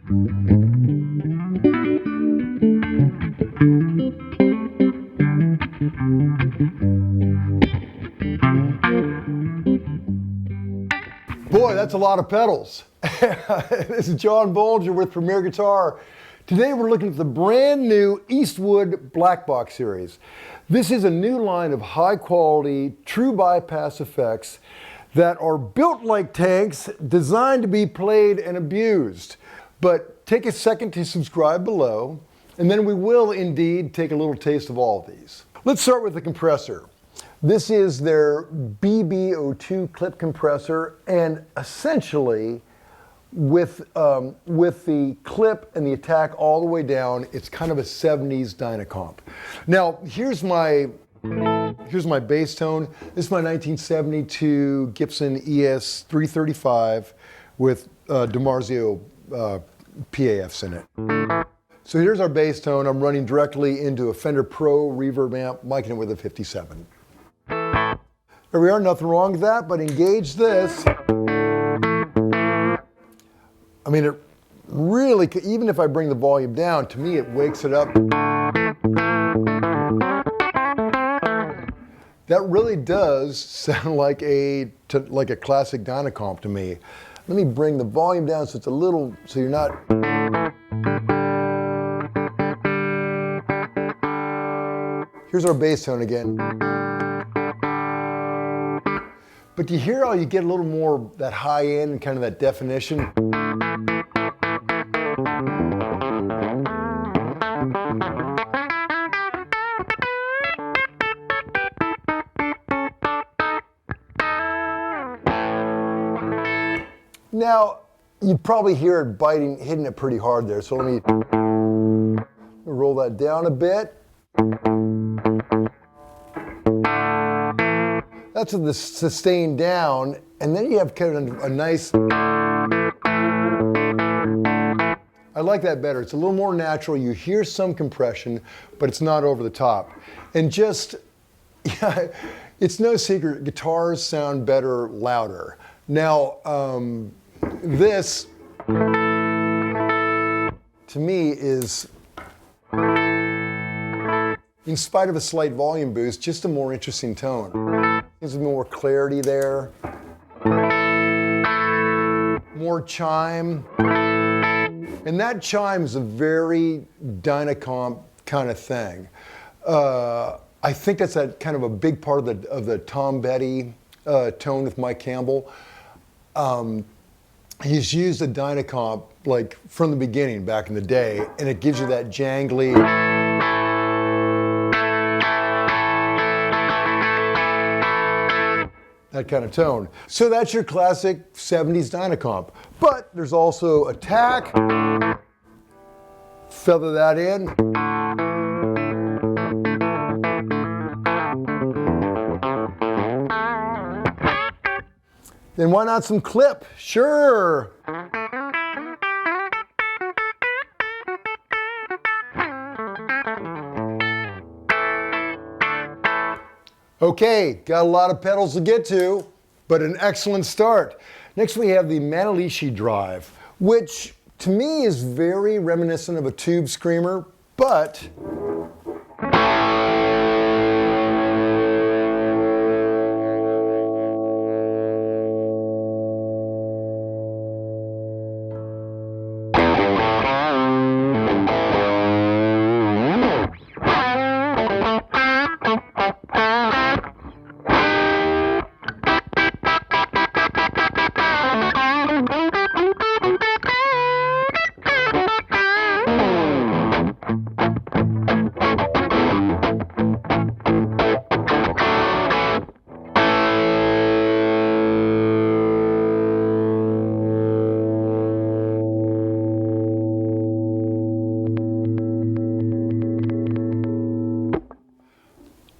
Boy, that's a lot of pedals. This is John Bolger with Premier Guitar. Today we're looking at the brand new Eastwood Black Box series. This is a new line of high quality, true bypass effects that are built like tanks, designed to be played and abused. But take a second to subscribe below, and then we will indeed take a little taste of all of these. Let's start with the compressor. This is their BB02 clip compressor, and essentially with the clip and the attack all the way down, it's kind of a 70s Dynacomp. Now, here's my bass tone. This is my 1972 Gibson ES 335 with DiMarzio PAFs in it. So here's our bass tone. I'm running directly into a Fender Pro reverb amp, miking it with a 57. There we are, nothing wrong with that, but engage this. I mean, it really, even if I bring the volume down, to me it wakes it up. That really does sound like a classic Dynacomp to me. Let me bring the volume down so it's a little, so you're not. Here's our bass tone again. But do you hear how you get a little more that high end and kind of that definition? Now, you probably hear it hitting it pretty hard there. So let me roll that down a bit. That's the sustained down, and then you have kind of a nice. I like that better. It's a little more natural. You hear some compression, but it's not over the top. And just, yeah, it's no secret, guitars sound better louder. Now, this, to me, is, in spite of a slight volume boost, just a more interesting tone. There's more clarity there, more chime, and that chime is a very Dynacomp kind of thing. I think that's kind of a big part of the Tom Petty tone with Mike Campbell. He's used the Dynacomp like from the beginning back in the day, and it gives you that jangly. That kind of tone. So that's your classic 70s Dynacomp. But there's also attack. Feather that in. Then why not some clip? Sure. Okay, got a lot of pedals to get to, but an excellent start. Next we have the Manalishi Drive, which to me is very reminiscent of a tube screamer, but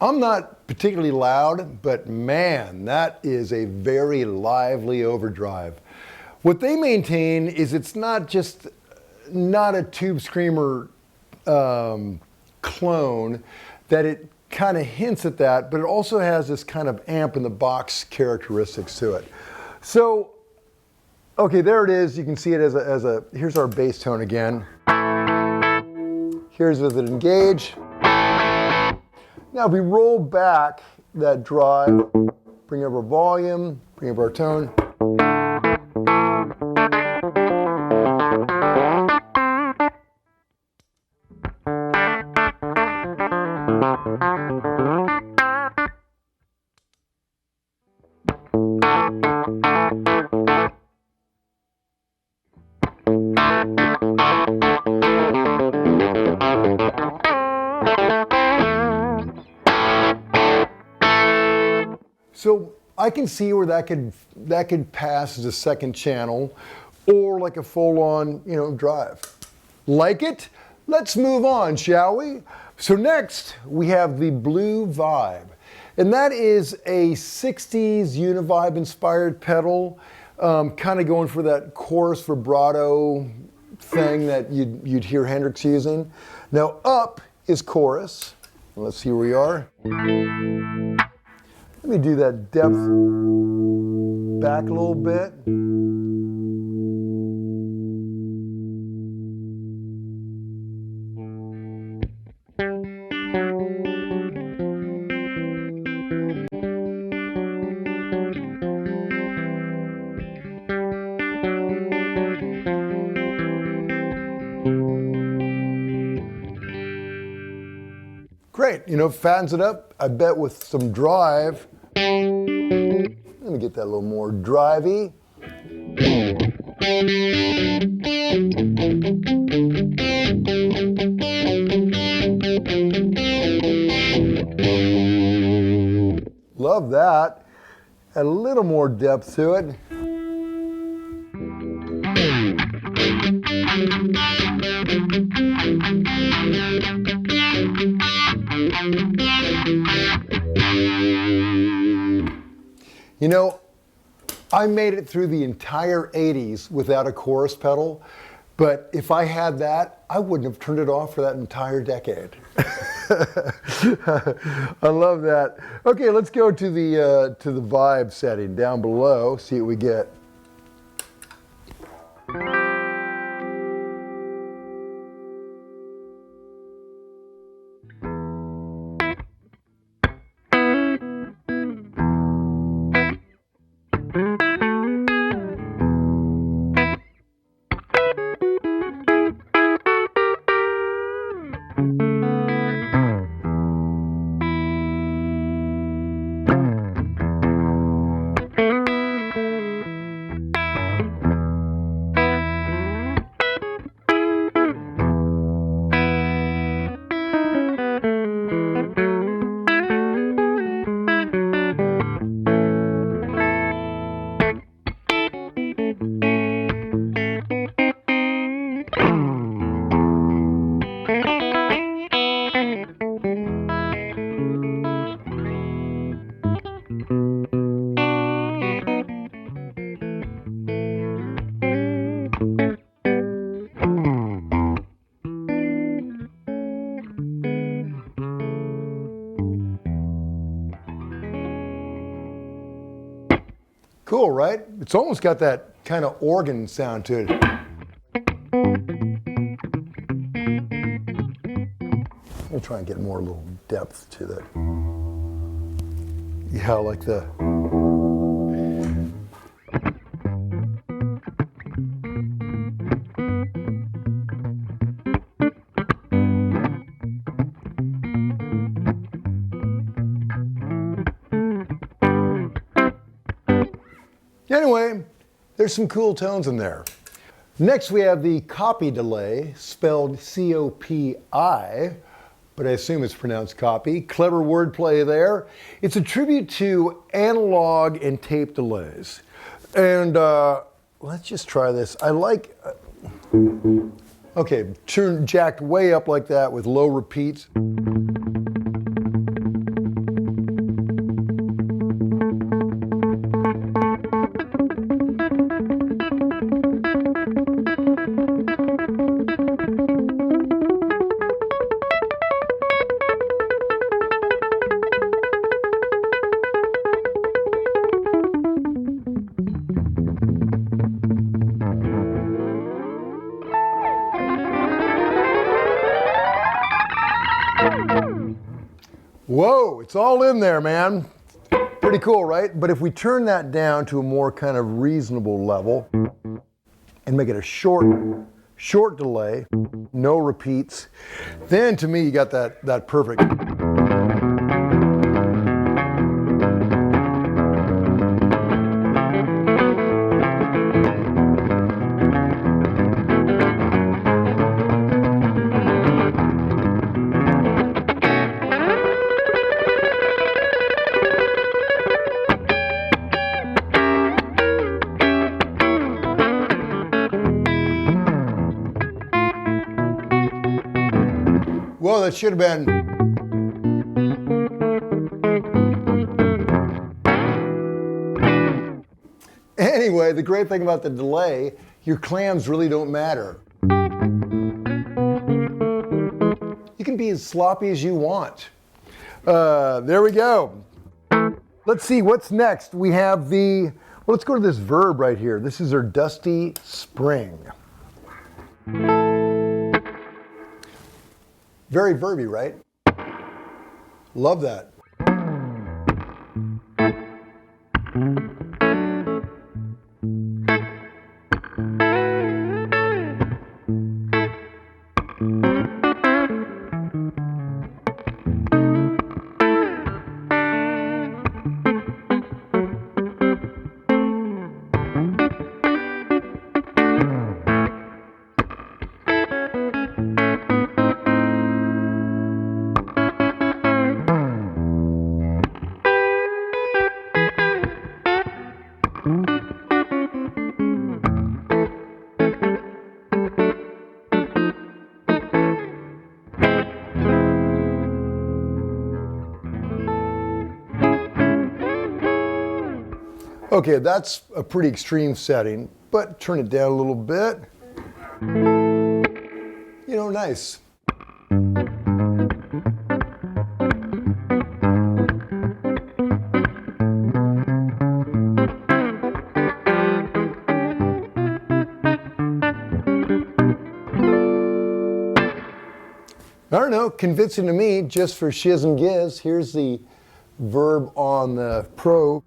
I'm not particularly loud, but man, that is a very lively overdrive. What they maintain is it's not a tube screamer clone, that it kind of hints at that, but it also has this kind of amp in the box characteristics to it. So Okay, there it is. You can see it as here's our bass tone again. Here's with it engage. Now if we roll back that drive, bring up our volume, bring up our tone. So I can see where that could pass as a second channel or like a full-on, drive. Like it? Let's move on, shall we? So next we have the Blue Vibe. And that is a 60s Univibe inspired pedal, kind of going for that chorus vibrato thing that you'd hear Hendrix using. Now up is chorus. Let's see where we are. Let me do that depth back a little bit. Great, fattens it up, I bet, with some drive. Let me get that a little more drivey. Love that. Add a little more depth to it. I made it through the entire 80s without a chorus pedal, but if I had that, I wouldn't have turned it off for that entire decade. I love that. Okay, let's go to the vibe setting down below, see what we get. Cool, right? It's almost got that kind of organ sound to it. I'll try and get more little depth to that. Yeah, like the... Anyway, there's some cool tones in there. Next we have the copy delay, spelled C-O-P-I, but I assume it's pronounced copy. Clever wordplay there. It's a tribute to analog and tape delays. And let's just try this. I like, okay, jacked way up like that with low repeats. Whoa, it's all in there, man. Pretty cool, right? But if we turn that down to a more kind of reasonable level and make it a short delay, no repeats, then to me you got that perfect. Well, that should have been. Anyway, the great thing about the delay, your clams really don't matter. You can be as sloppy as you want. There we go. Let's see what's next. We have well, let's go to this verb right here. This is our dusty spring. Very verby, right? Love that. Okay, that's a pretty extreme setting, but turn it down a little bit. You know, nice. I don't know, convincing to me, just for shiz and giz. Here's the verb on the Pro.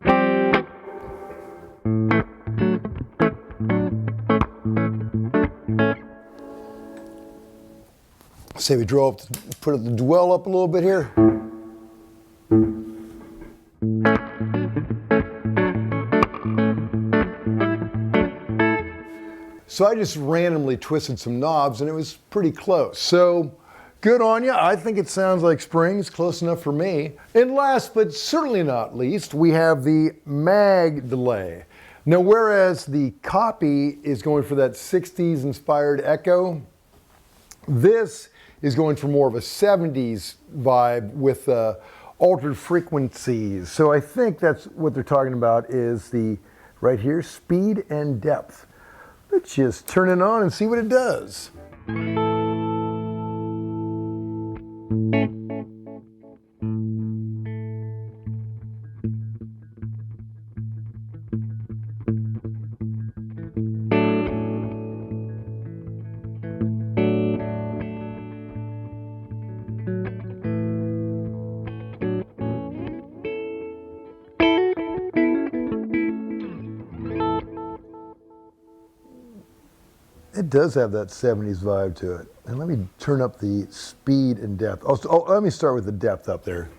Say we put the dwell up a little bit here. So I just randomly twisted some knobs and it was pretty close. So good on you. I think it sounds like springs, close enough for me. And last but certainly not least, we have the mag delay. Now, whereas the copy is going for that 60s inspired echo, this is going for more of a 70s vibe with altered frequencies. So I think that's what they're talking about is right here, speed and depth. Let's just turn it on and see what it does. It does have that 70s vibe to it. And let me turn up the speed and depth. Let me start with the depth up there.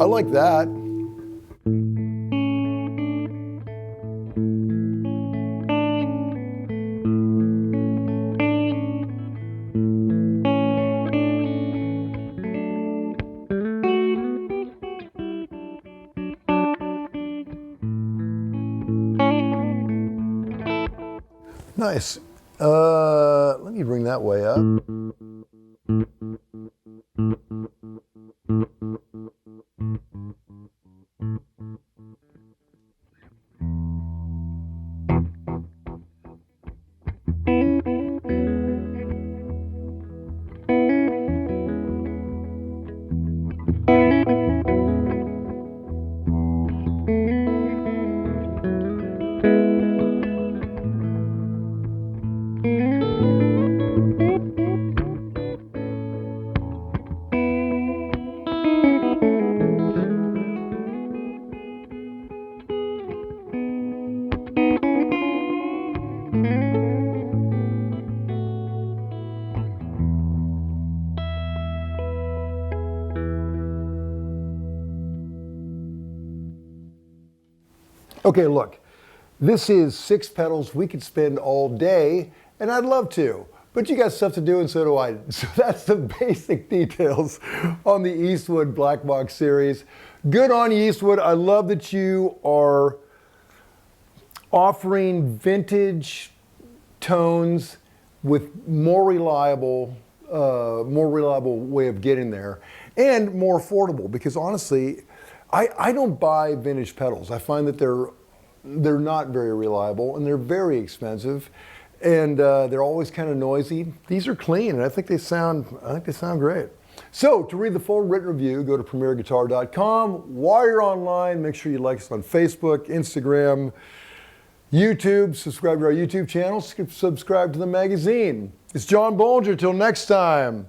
I like that. Nice. Let me bring that way up. Okay, look, this is 6 pedals we could spend all day, and I'd love to, but you got stuff to do and so do I. So that's the basic details on the Eastwood Black Box series. Good on you, Eastwood. I love that you are offering vintage tones with more reliable way of getting there, and more affordable, because honestly, I don't buy vintage pedals. I find that they're not very reliable and they're very expensive, and they're always kind of noisy. These are clean, and I think they sound great. So to read the full written review, go to premierguitar.com. While you're online, make sure you like us on Facebook, Instagram, YouTube. Subscribe to our YouTube channel. Subscribe to the magazine. It's John Bolger. Till next time.